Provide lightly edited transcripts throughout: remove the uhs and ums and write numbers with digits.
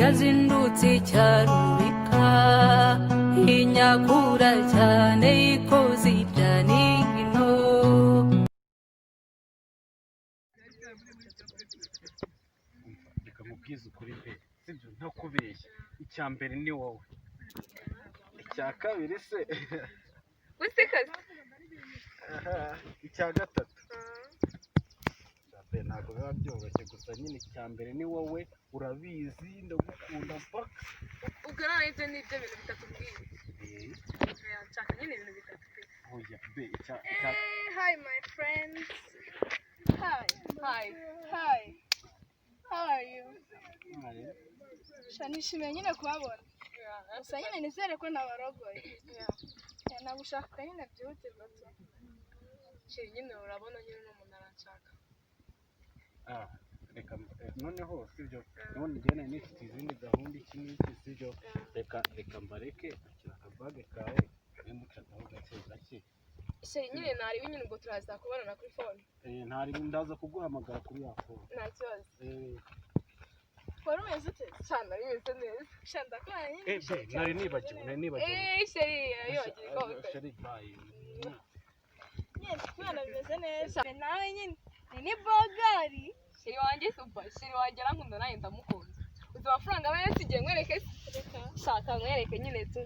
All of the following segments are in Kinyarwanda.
yazindutse icyarurika inyakura cyane ikoze ibyanino. Reka mubwize ukuri pe sibyo ntakubeshya, icya mbere ni wowe, icya kabiri se usikaze icya gatatu ntabwo biba byoroshye, gusa nyine icya mbere ni wowe, urabizi ndagukunda mpaka. ubwo nawe ibyo ni ibyo bintu bitatu bwiye nshaka nyine ibintu bitatu pe. Oya be Hi my friends. Hi. How are you? Nishimiye nyine kubabona. Gusa nyine nizere ko nabarogoye. Nagushaka nyine byihutirwa tu. Shiri nyine urabona nyine n'umuntu aranshaka. reka noneho sibyo none njye nari nifite izindi gahunda iki n'iki sibyo, reka mbareke akira akabage kawe nimucataho gake gake. Shiri nyine nari nyine ubwo turaza kubonana kuri phone. Ntari ndaza kuguhamagara kuri ya phone. Nta kibazo. Wari umeze ute? Cyane ari bimeze neza. Shanda kwa nyine. Nari nibagiwe. Shiri yogiye ko. Shiri bye. Nyine mwana bimeze neza. Nawe nyine ni bogari. Shiri wanjye super, shiri wanjye arankunda nawe ndamukunda. Uzi amafaranga aba yansigiye nkwereke shaka nkwereke nyine tu.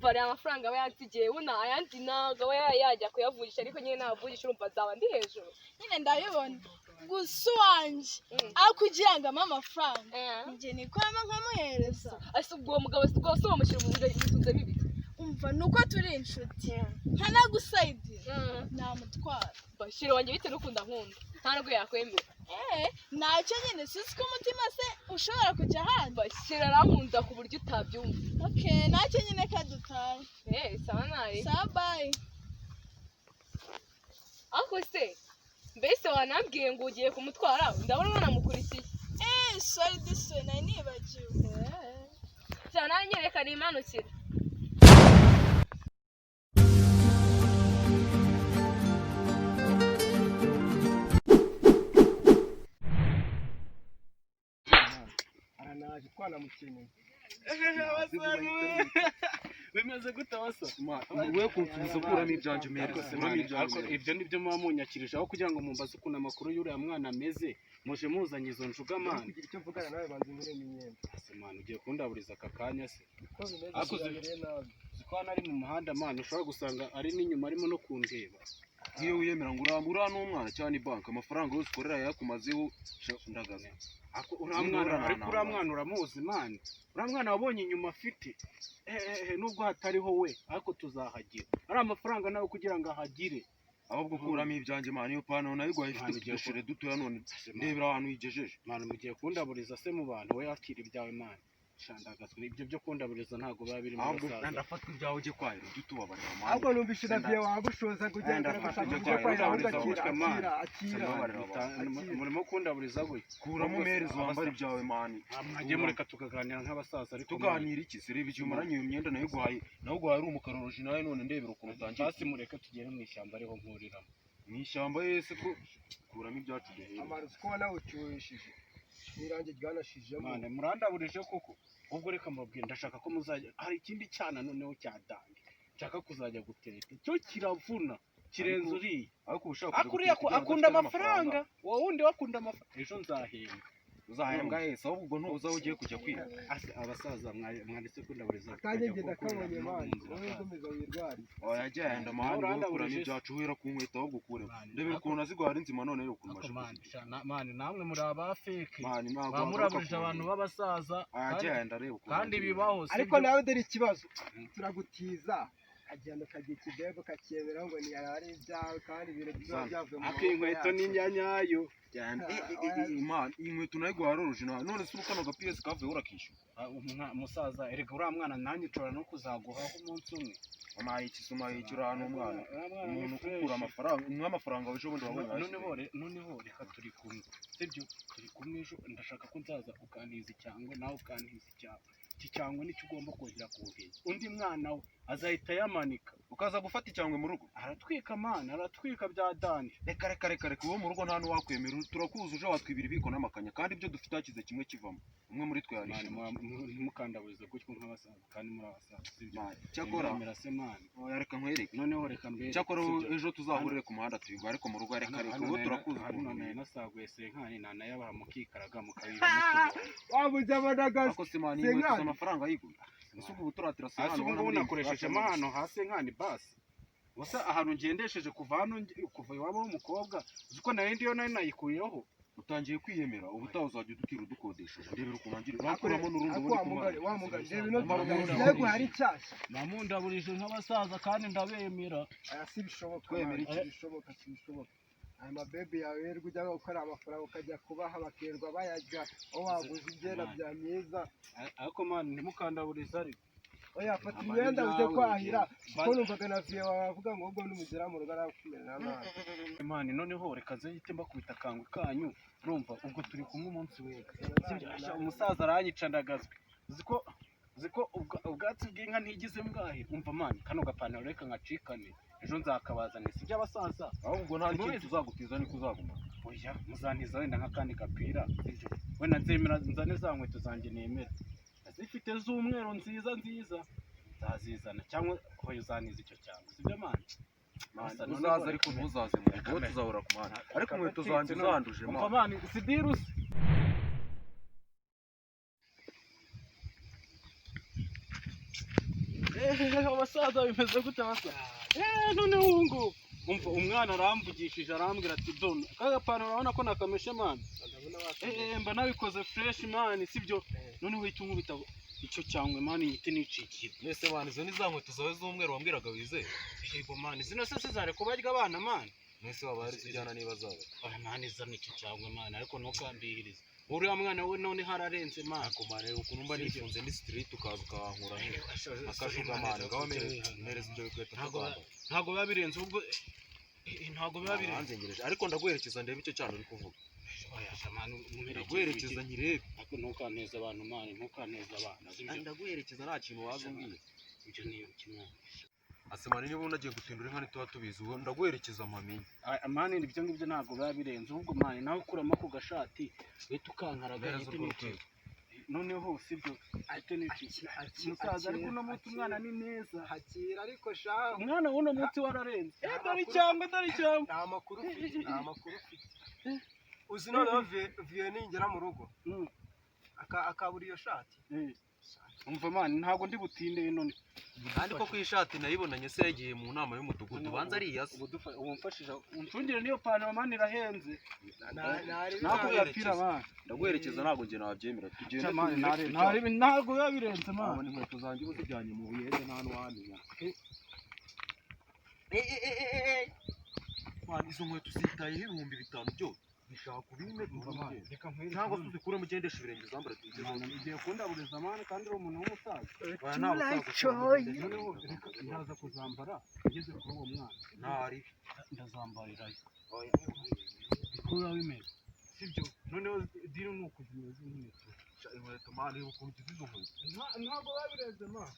Bari amafaranga aba yansigiye ubona ayandi ntago aba yajya kuyavugisha, ariko nyine navugisha urumva zaba ndi hejuru. Nyine ndabibona. Gusa wanje aho kugira ngo ampe amafaranga njye nikwama nkamuhereza. Ase ubwo uwo mugabo si wamushyira mu bitunze bibi. Umva nuko turi inshuti ntanagusayidira namutwara. Shiri wanjye bite n'ukunda nkunda nta nubwo yakwemera. Ntacyo nyine sisi ko umutima se ushobora kujya ahandi. Shiri arankunda ku buryo utabyumva. Ntacyo nyine kadutaye. Sawa nawe. Sawa bye. Ako se mbese wanambwiye ngo ugiye kumutwara ndabona wanamukurikiye. Sorry this way nari nibagiwe. Cyane anyereka nimanukira. Naje kwana mukeneye. Bimeze gute wasa? Wewe kunsubiza kuramo ibyanje umereza. Ariko ibyo nibyo muba munyakirije aho kugira ngo mumbaze ukuntu amakuru y'uriya mwana ameze, muje muzanye izo njugamana. Kugira icyo mvugana nawe banze muri imyenda. Man ugiye kundaburiza aka kanya se. Ako zikwana ari mu muhanda man ushobora gusanga ari n'inyuma arimo no kundeba. Iyo wiyemera ngo urambura n'umwana cyane bank amafaranga yose ukorera yakumazeho ndagaza. Ako uramwana uramuzi man. Uramwana wabonye inyuma afite. Nubwo hatariho we ariko tuzahagira. Ari amafaranga nawe kugira ngo ahagire. Ahubwo kuramo ibyanje man iyo pano nayo gwaye ifite udushere dutoya none ndebera ahantu yigejeje. Man mugiye kundaburiza se mu bantu we yakira ibyawe man. Shandagazwe ibyo byo kundaburiza ntago biba biri mu basaza. Ahubwo ndafatwa ibyawe ujye kwayo dutubabarira man. Ahubwo numvise Daviye wagushoza kugenda murimo kundaburiza gwe. Kuramo merezo wambara ibyawe man. Agiye mureka tukaganira nk'abasaza ariko tuganira iki se reba icyumaranye iyo myenda nayo gwaye ari umukara original none ndebera ukuntu utangiye. Basi mureka tugere mu ishyamba ariho nkuriramo. Mu ishyamba yese ko kuramo ibyacu duhere. Amaruzi ko nawucyushije. Nirange ryanashijemo. Mane murandaburije koko. Ubwo reka mbabwira ndashaka ko muzajya hari ikindi cyana noneho cyadange. Nshaka kuzajya gutereta. Cyo kiravuna. Kirenze uri. Ariko ushaka akuriya ko akunda amafaranga. Wowe wundi wakunda amafaranga. Ejo nzahembwa. Uzahembwa hese ahubwo ntuza ugiye kujya kwiga. Abasaza mwanditse kundaburiza. Kanje ngenda kabonye mani. Wowe komeza wirwari. Oyagenda mani kuramo ibyacu wera ku nkweto ahubwo kuremo. Ndebera ukuntu azigwara inzima none rero kumasha. Mani namwe muri abafeke. Mani bamuraburije abantu b'abasaza. Oyagenda rero kandi bibaho. Ariko nawe dore ikibazo. Turagutiza. Agenda kagiye kidebo kacyemera ngo ni ari ibyawe kandi ibintu byavuye mu inkweto n'inyanyayo. Man inkweto nayo gwara original none se ukano ga PS kavuye urakishyura. Musaza erega uriya mwana nanjye nshobora no kuzaguhaho umunsi umwe. Amaye ikisuma yicura hano umwana. Umuntu ukura amafaranga nk'amafaranga ejo bundi wabonye. Noneho reka turi kumwe. Sibyo turi kumwe ejo ndashaka ko nzaza ukantiza icyango nawe ukantiza icyawe. iki cyangwa nicyo ugomba kongera kuwuheka undi mwana we azahita yamanika ukaza gufata icyangwe mu rugo aratwika mana aratwika bya dani reka uwo mu rugo nta n'uwakwemera turakuzuje watwibira ibiko n'amakanya kandi ibyo dufite hakize kimwe kivamo umwe muri twe yarishima ntimukandaburize gutyo nk'abasaza kandi muri abasaza cyakora se mana reka nkwereke noneho reka mbere cyakora ejo tuzahurire ku muhanda tubiga ariko mu rugo reka ubu turakuze hano nasaguye senkani nanayabaha mukikaraga mukabiba mutubonye wabuze abadaga ako simani inkweto amafaranga yigura ese ubu turatira hasi ubu ngubu nakoresheje amahano hasi nkani basi gusa ahantu ngendesheje kuva iwabo w'umukobwa uzi ko nari ndiyo nari nayikuyeho utangiye kwiyemera ubutaha uzajya udukira udukodesheje ndebera ukuntu ngira bakuramo n'urundi muri kumara yego hari cyashya namundaburije nk'abasaza kandi ndabemera aya si bishoboka kwemera iki bishoboka aya mabebi yawe rero ujya gukora amafaranga ukajya kubaha bakerwa bayarya aho waguze ibyenda bya myiza ariko mani ntimukandaburize ariko oya fata imyenda ujye kwahira kuko numvaga na viye wavuga ngo ubwo n'umugera mu rugo arakumena n'amazi mani noneho reka zihite mbakubita akangwe kanyu urumva ubwo turi kumwe umunsi wega umusaza aranyica ndagazwe uzi ko ubwatsi bw'inka ntigize mbwahe umva mani kano gapantaro reka ngacikane ejo nzakabazanira si iby'abasaza ahubwo nta n'ikintu tuzagutiza niko uzaguma oya muzantiza wenda nk'akandi gapira sibyo wenda nzemera nzane za nkweto zanjye nemera zifite z'umweru nziza nzazizana cyangwa hoya uzaniza icyo cyangwa sibyo mani uzaza ariko ntuzaze mu rugo tuzahura ku muhanda ariko inkweto zanjye zanduje umva mani sidiruse abasaza bimeze gute abasaza noneho ubu ngubu umva umwana aramvugishije arambwira ati dona kagapantaro urabona ko nakameshe mani mba nabikoze fresh mani sibyo noneho uhita unkubita icyo cyangwe mani ihite nicikira mbese mani izo ni za nkweto zawe z'umweru wambwiraga wizeye yego mani zino se zari kubarya abana mani mbese waba hari zijyana niba zaba mani zana icyo cyangwe mani ariko ntukambihirize uriya mwana we none hararenze mani ako mani reba ukuntu mba nifunze ni street ukaza ukahankura hino akajuga mani ngaho mpereza ibyo bikweto ntabwo biba birenze ubwo ntabwo biba birenze hanzengereje ariko ndaguherekeza ndebe icyo cyane uri kuvuga ndaguherekeza nkirebe ariko ntukanteze abantu mani ntukanteze abana ndaguherekeza nta kintu waza umbwira ibyo ni kimwe asemani niba unagiye gutindura inka ntituba tubizi ubu ndaguherekeza mpamenye mani ibyo ngibyo ntabwo biba birenze ahubwo mani nawe ukuramo ako gashati uhita ukankaraga ihite n'icyo noneho sibyo ahite n'icyo umusaza ariko uno munsi umwana ni neza hakira ariko shaho umwana w'uno munsi wararenze dore icyangwe nta makuru ufite uzi noneho viye ningera mu rugo akabura iyo shati umva mani ntabwo ndi butinde none kandi ko ku ishati nayibonanye se yagiye mu nama y'umudugudu banza ari iyase ubu mfashije uncungire niyo pantaro mani irahenze ntabwo yapfira mani ndaguherekeza ntabwo njye nabyemera tugende ntabwo biba birenze mani inkweto zanjye uba zijyanye mu buyede nta n'uwamenya mani izo nkweto zitayeho 5,000 byose bishaka kubime ntabwo tuzikure mugendesha ibirenge zambara igiye kundaburiza mani kandi uri umuntu w'umusaza ntaza kuzambara ugeze kuri uwo mwana ntari ndazambarirayo uko biba bimeze sibyo noneho diri ni uko zimeze nk'inkweto inkweto mani ukuntu ugize izo nkweto ntabwo biba birenze mani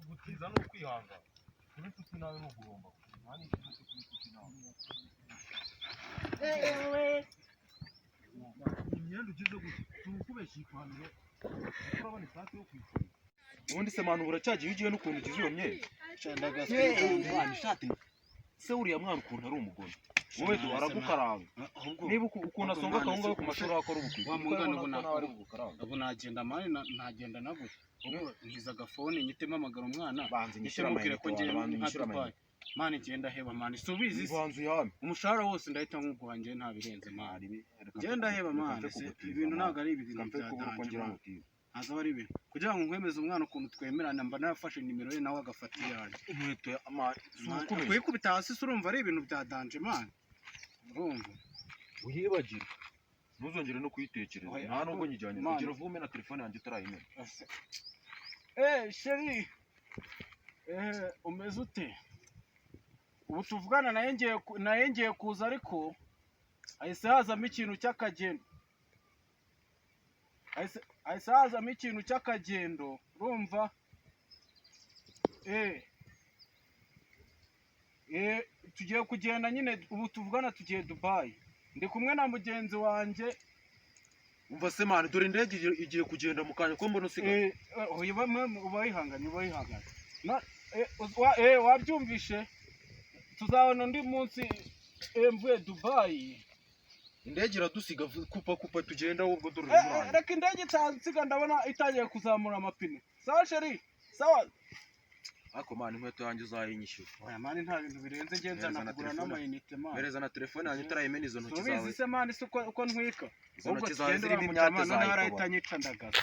ugutiza ni ukwihangana kuri tuti nawe ni ugomba mani ikibazo kuri tuti nawe imyenda ugize gutya tukubeshya ipantaro urabona ishati yo kwishyura ubundi se manu buracyagiye ugiye n'ukuntu ugize iyo myenda mwana ishati se uriya mwana ukuntu ari umugore wowe aragukaranga niba ukuntu asonga akawunga ku mashuri akora ubukwe ubu nagenda mani ntagenda naguye ubu ngize agafone nyitemo amagara umwana banze nyishyura amayinite mani genda heba mani subizi umushahara wose ndahita nk'uguhangiye nta birenze mani genda heba mani ibintu ntabwo ari ibintu byadanje ntabwo ari ibintu kugira ngo nkwemeze umwana ukuntu twemerana mba nafashe nimero ye nawe agafata iyanjye inkweto kuyikubita hasi se urumva ari ibintu byadanje mani urumva uyibagire ntuzongere no kuyitekereza nta nubwo nyijyanye kugira vume na telefone yanjye utarayimena sheri umeze ute ubu tuvugana naye ngiye kuza ariko hahise hazamo ikintu cy'akageni hahise hazamo ikintu cy'akagendo urumva tugiye kugenda nyine ubu tuvugana tugiye Dubai ndi kumwe na mugenzi wanjye. umva se mani dore indege igiye kugenda mu kanya ko mbona usigaye ubayihanganye wabyumvishe tuzabona undi munsi mvuye Dubai. indege iradusiga kupa tugenda ahubwo dore reka indege itansiga ndabona itangiye kuzamura amapine. Sawa sheri sawa. Ako mani inkweto yanjye uzayinyishyura. Oya mani nta bintu birenze ngenzana kugura n'amayinite mani. Mereza na telefone yanjye utarayimena izo ntoki zawe. Tubizi se mani uko ntwika. Izo ntoki zawe zirimo imyate zawe. Narahita nyicandagaza.